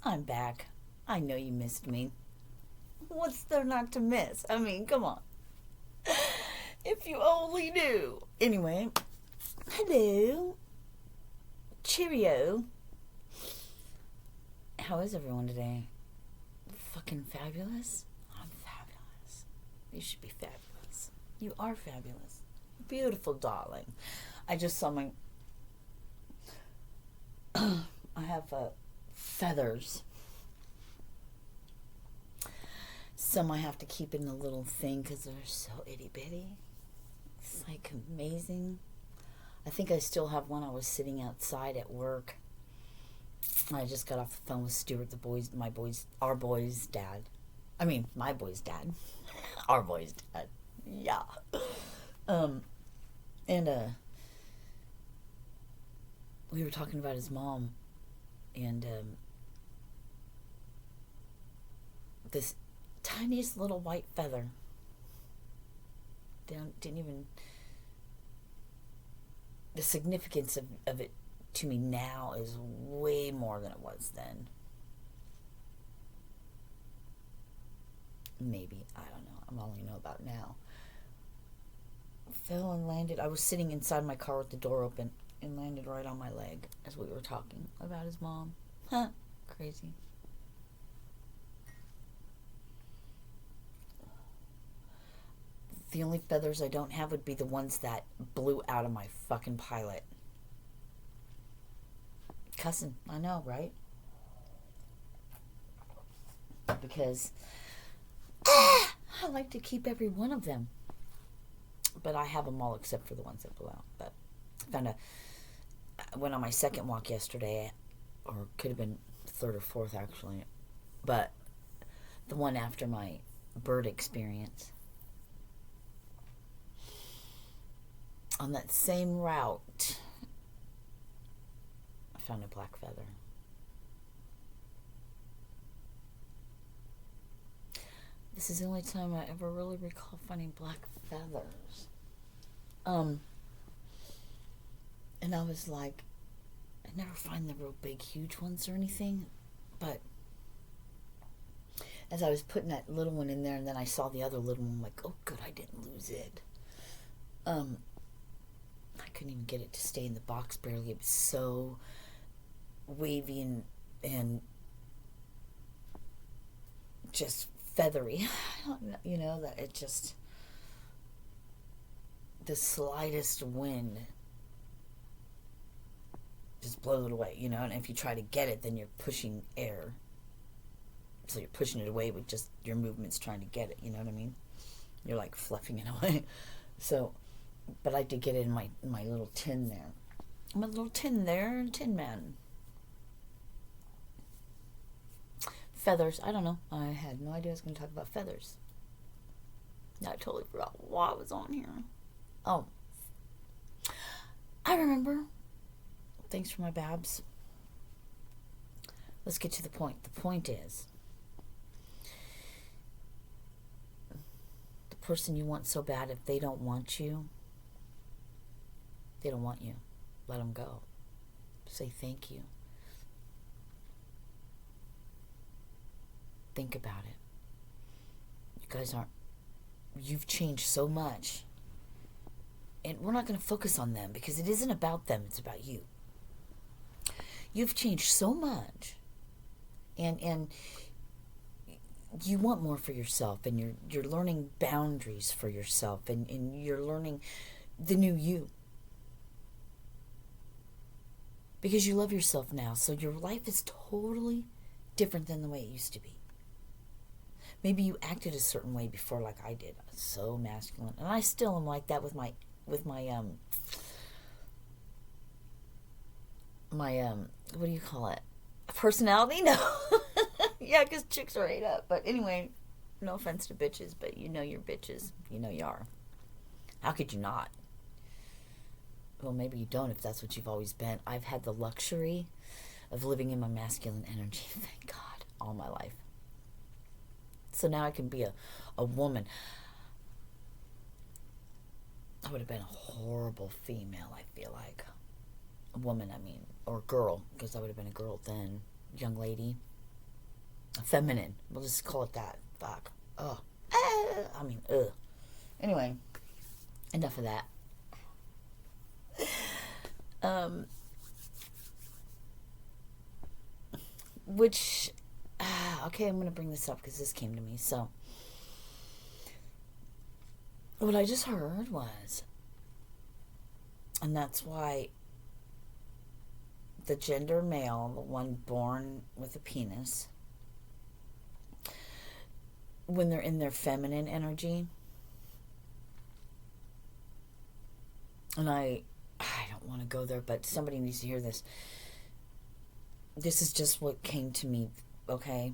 I'm back. I know you missed me. What's there not to miss? I mean, come on. If you only knew. Anyway, hello. Cheerio. How is everyone today? Fucking fabulous? I'm fabulous. You should be fabulous. You are fabulous. Beautiful darling. I just saw my... I have feathers. Some I have to keep in a little thing because they're so itty bitty. It's like amazing. I think I still have one. I was sitting outside at work. I just got off the phone with Stuart, our boy's dad. I mean, my boy's dad. Our boy's dad. Yeah. And we were talking about his mom, and this tiniest little white feather. Didn't even... The significance of it to me now is way more than it was then. Maybe. I don't know. I'm only know about now. Fell and landed. I was sitting inside my car with the door open and landed right on my leg as we were talking about his mom. Huh. Crazy. The only feathers I don't have would be the ones that blew out of my fucking pilot. Cussing. I know, right? Because I like to keep every one of them. But I have them all except for the ones that blew out. But I went on my second walk yesterday, or could have been third or fourth actually, but the one after my bird experience. On that same route, I found a black feather. This is the only time I ever really recall finding black feathers. And I was like, I never find the real big, huge ones or anything, but as I was putting that little one in there, and then I saw the other little one, I'm like, oh, good, I didn't lose it. I couldn't even get it to stay in the box barely. It was so wavy and just feathery. I don't know, you know, that it just, the slightest wind just blows it away, you know, and if you try to get it, then you're pushing air. So you're pushing it away with just your movements trying to get it, you know what I mean? You're like fluffing it away. So, but I did get it in my little tin there. My little tin there, Tin Man. Feathers, I don't know. I had no idea I was going to talk about feathers. I totally forgot why I was on here. Oh. I remember. Thanks for my babs. Let's get to the point. The point is, the person you want so bad, if they don't want you, they don't want you. Let them go. Say thank you. Think about it. You guys you've changed so much. And we're not going to focus on them because it isn't about them, it's about you. You've changed so much. And you want more for yourself, and you're learning boundaries for yourself, and you're learning the new you. Because you love yourself now, so your life is totally different than the way it used to be. Maybe you acted a certain way before, like I did. So masculine. And I still am like that with my what do you call it? Personality? No. Yeah, because chicks are ate up. But anyway, no offense to bitches, but you know you're bitches. You know you are. How could you not? Well, maybe you don't if that's what you've always been. I've had the luxury of living in my masculine energy, thank God, all my life. So now I can be a woman. I would have been a horrible female, I feel like. A woman, I mean, or girl, because I would have been a girl then. Young lady. feminine. We'll just call it that. Fuck. Ugh. Ugh. Anyway, enough of that. Which, okay, I'm going to bring this up because this came to me. So, what I just heard was, and that's why the gender male, the one born with a penis, when they're in their feminine energy, and I don't want to go there, but somebody needs to hear this. This is just what came to me, okay?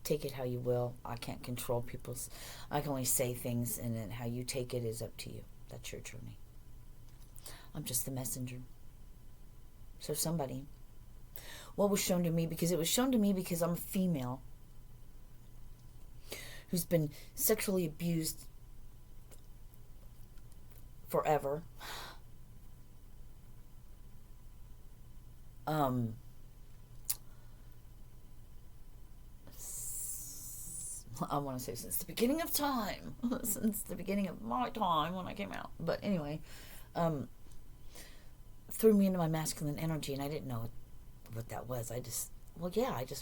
Take it how you will. I can't control people's... I can only say things, and then how you take it is up to you. That's your journey. I'm just the messenger. So somebody... What was shown to me, because it was shown to me because I'm a female who's been sexually abused forever. I want to say since the beginning of time. Since the beginning of my time when I came out. But anyway, threw me into my masculine energy, and I didn't know what that was. I just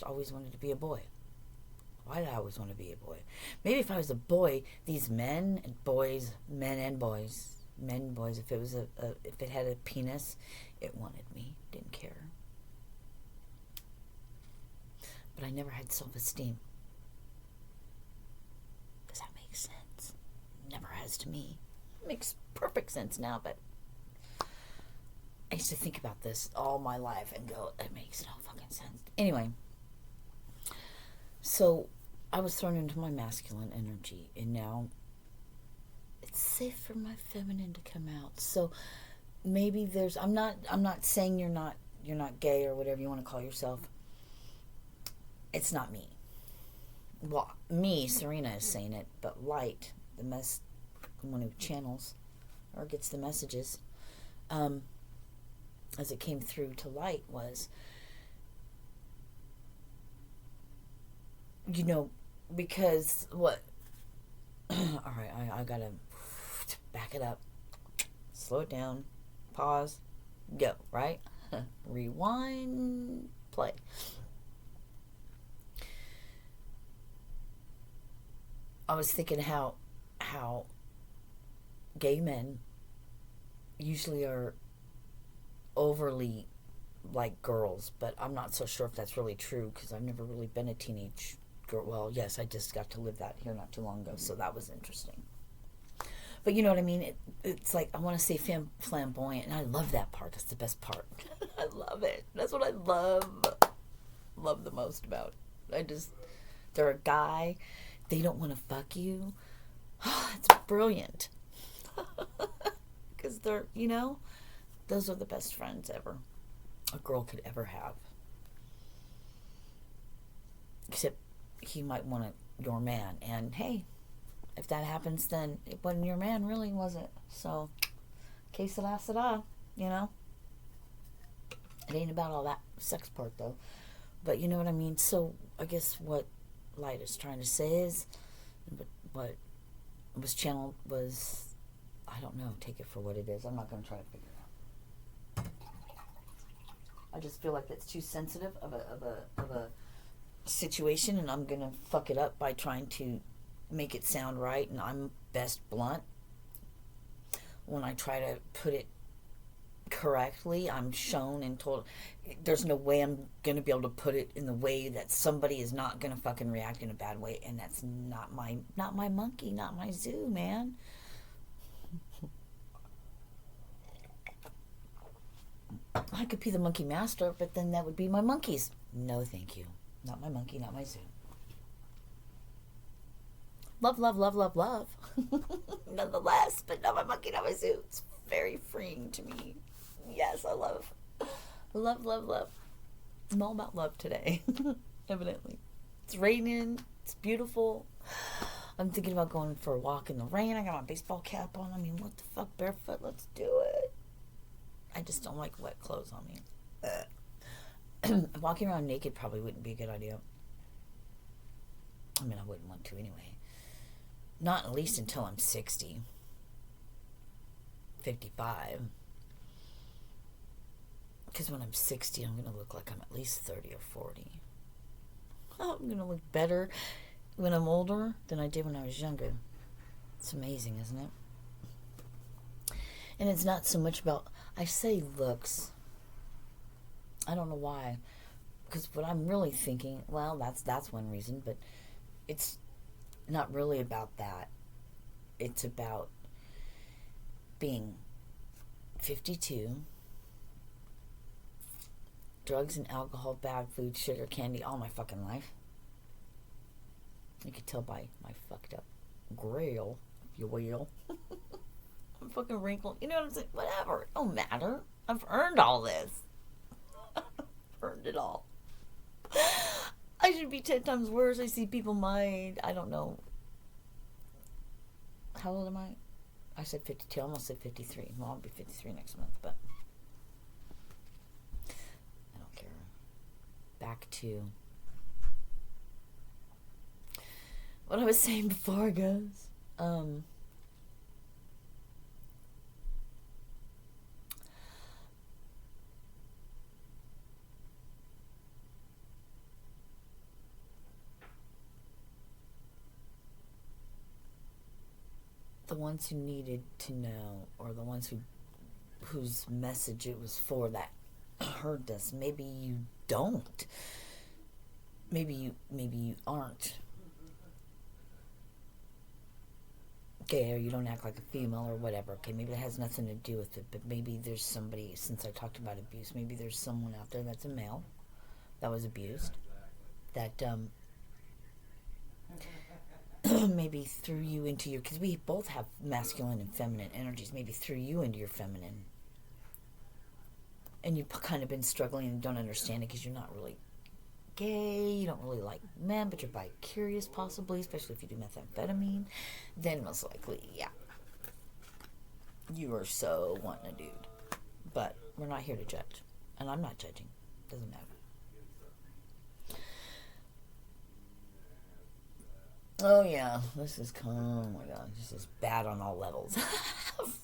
always wanted to be a boy. Why did I always want to be a boy? Maybe if I was a boy, these men and boys, if it was if it had a penis, it wanted me. Didn't care. But I never had self-esteem. Does that make sense? Never has to me. It makes perfect sense now, but I used to think about this all my life and go, it makes no fucking sense. Anyway, so I was thrown into my masculine energy, and now it's safe for my feminine to come out. So maybe there's... I'm not saying you're not gay or whatever you want to call yourself. It's not me. Well, me, Serena, is saying it, but Light, the one who channels or gets the messages, as it came through to Light, was, because what... All right, I gotta back it up, slow it down, pause, go, right? Rewind, play. I was thinking how gay men usually are overly like girls, but I'm not so sure if that's really true because I've never really been a teenage girl. Well, yes, I just got to live that here not too long ago, so that was interesting. But you know what I mean? It's like, I want to say flamboyant, and I love that part. That's the best part. I love it. That's what I love the most about it. They're a guy, they don't want to fuck you. It's brilliant. Because they're, those are the best friends ever a girl could ever have. Except he might want your man, and hey, if that happens, then it wasn't your man, really, was it? So, que sera, sera, It ain't about all that sex part, though. But you know what I mean? So, I guess what Light is trying to say is, what was channeled was, I don't know, take it for what it is. I'm not going to try to figure it out. I just feel like it's too sensitive of a situation, and I'm going to fuck it up by trying to make it sound right, and I'm best blunt. When I try to put it correctly, I'm shown and told there's no way I'm going to be able to put it in the way that somebody is not going to fucking react in a bad way, and that's not my monkey, not my zoo, man. I could be the monkey master, but then that would be my monkeys. No, thank you. Not my monkey, not my zoo. Love, love, love, love, love. Nonetheless, but not my monkey, not my zoo. It's very freeing to me. Yes, I love. Love, love, love. I'm all about love today, evidently. It's raining. It's beautiful. I'm thinking about going for a walk in the rain. I got my baseball cap on. I mean, what the fuck, barefoot? Let's do it. I just don't like wet clothes on me. Walking around naked probably wouldn't be a good idea. I mean, I wouldn't want to anyway. Not at least until I'm 60, 55. Because when I'm 60, I'm going to look like I'm at least 30 or 40. Oh, I'm going to look better when I'm older than I did when I was younger. It's amazing, isn't it? And it's not so much about, I say looks. I don't know why. Because what I'm really thinking, well, that's one reason, but it's not really about that. It's about being 52, drugs and alcohol, bad food, sugar, candy, all my fucking life. You could tell by my fucked up grail, if you will. I'm fucking wrinkled. You know what I'm saying? Whatever. It don't matter. I've earned all this. I've earned it all. I should be 10 times worse. I see people my, I don't know. How old am I? I said 52. I almost said 53. Well, I'll be 53 next month, but I don't care. Back to what I was saying before, guys. The ones who needed to know, or the ones whose message it was for, that heard this. Maybe you don't. Maybe you aren't gay, or you don't act like a female, or whatever. Okay, maybe it has nothing to do with it, but maybe there's somebody, since I talked about abuse, maybe there's someone out there that's a male that was abused, that maybe threw you into your, because we both have masculine and feminine energies, maybe threw you into your feminine, and you've kind of been struggling and don't understand it because you're not really gay, you don't really like men, but you're bi-curious possibly, especially if you do methamphetamine. Then most likely, yeah, you are so wanting a dude. But we're not here to judge, and I'm not judging. Doesn't matter. Oh yeah, this is, oh my god, this is bad on all levels.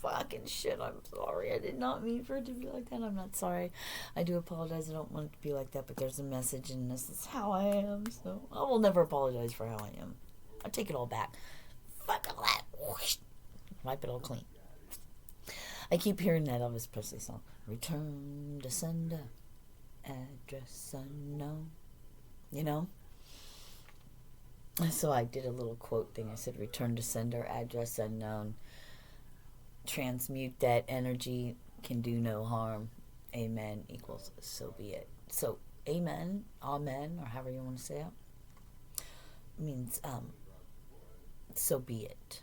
Fucking shit, I'm sorry. I did not mean for it to be like that. I'm not sorry. I do apologize. I don't want it to be like that, but there's a message, and this is how I am, so I will never apologize for how I am. I take it all back. Fuck all that. Whoosh. Wipe it all clean. I keep hearing that Elvis Presley song. Return to sender, address unknown. You know? So I did a little quote thing. I said, return to sender, address unknown. Transmute that energy, can do no harm. Amen equals so be it. So amen, amen, or however you want to say it, means so be it.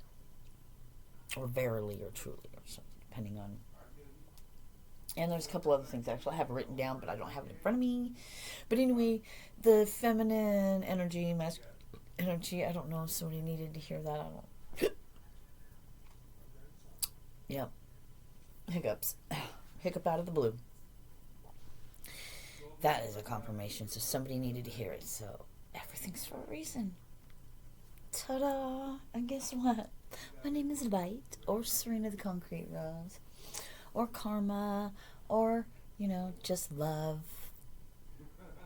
Or verily or truly or something, depending on. And there's a couple other things actually I have written down, but I don't have it in front of me. But anyway, the feminine energy, masculine energy, I don't know if somebody needed to hear that. I don't. Yep. Hiccups. Hiccup out of the blue. That is a confirmation, so somebody needed to hear it. So everything's for a reason. Ta-da! And guess what? My name is Light, or Serena the Concrete Rose, or Karma, or, you know, just love.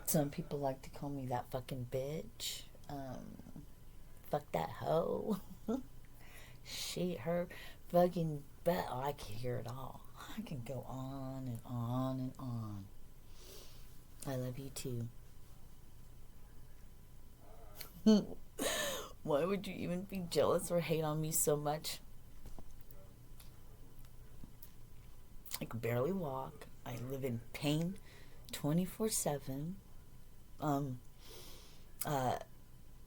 Some people like to call me that fucking bitch. Fuck that hoe. She, her, fucking, but oh, I can hear it all. I can go on and on and on. I love you too. Why would you even be jealous or hate on me so much? I can barely walk. I live in pain 24/7.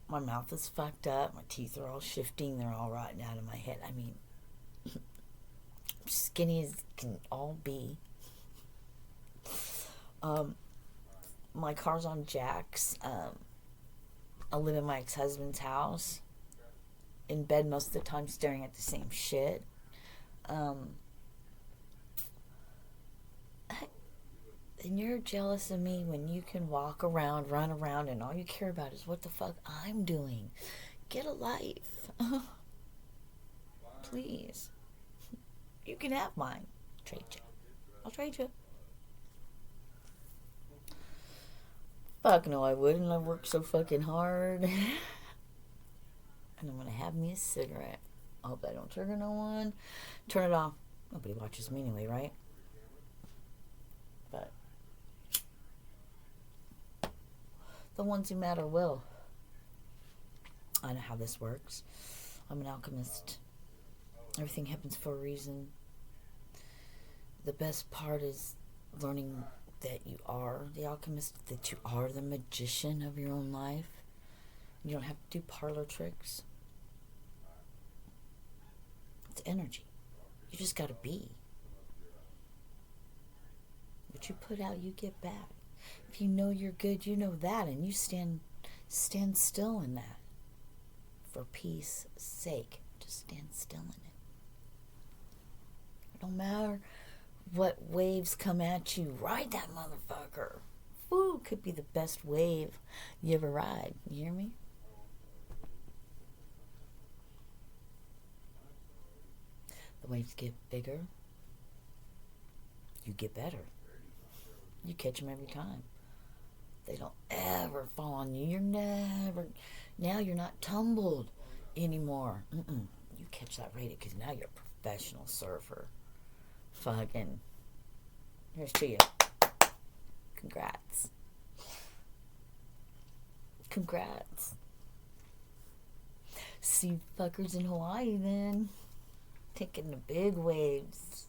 My mouth is fucked up. My teeth are all shifting. They're all rotten out of my head. I mean, skinny as can all be. My car's on jacks. I live in my ex-husband's house. In bed most of the time, staring at the same shit. then you're jealous of me when you can walk around, run around, and all you care about is what the fuck I'm doing. Get a life. Please. You can have mine. Trade you. I'll trade you. Fuck no, I wouldn't. I work so fucking hard. And I'm gonna have me a cigarette. I hope I don't trigger no one. Turn it off. Nobody watches me anyway, right? But the ones who matter will. I know how this works. I'm an alchemist. Everything happens for a reason. The best part is learning that you are the alchemist, that you are the magician of your own life. You don't have to do parlor tricks. It's energy. You just gotta be. What you put out, you get back. If you know you're good, you know that, and you stand still in that. For peace sake, just stand still in it. It don't matter what waves come at you, ride that motherfucker. Woo, could be the best wave you ever ride. You hear me? The waves get bigger. You get better. You catch them every time. They don't ever fall on you. Now you're not tumbled anymore. You catch that rated because now you're a professional surfer. Fucking. Here's to you. Congrats. Congrats. See you fuckers in Hawaii then. Taking the big waves.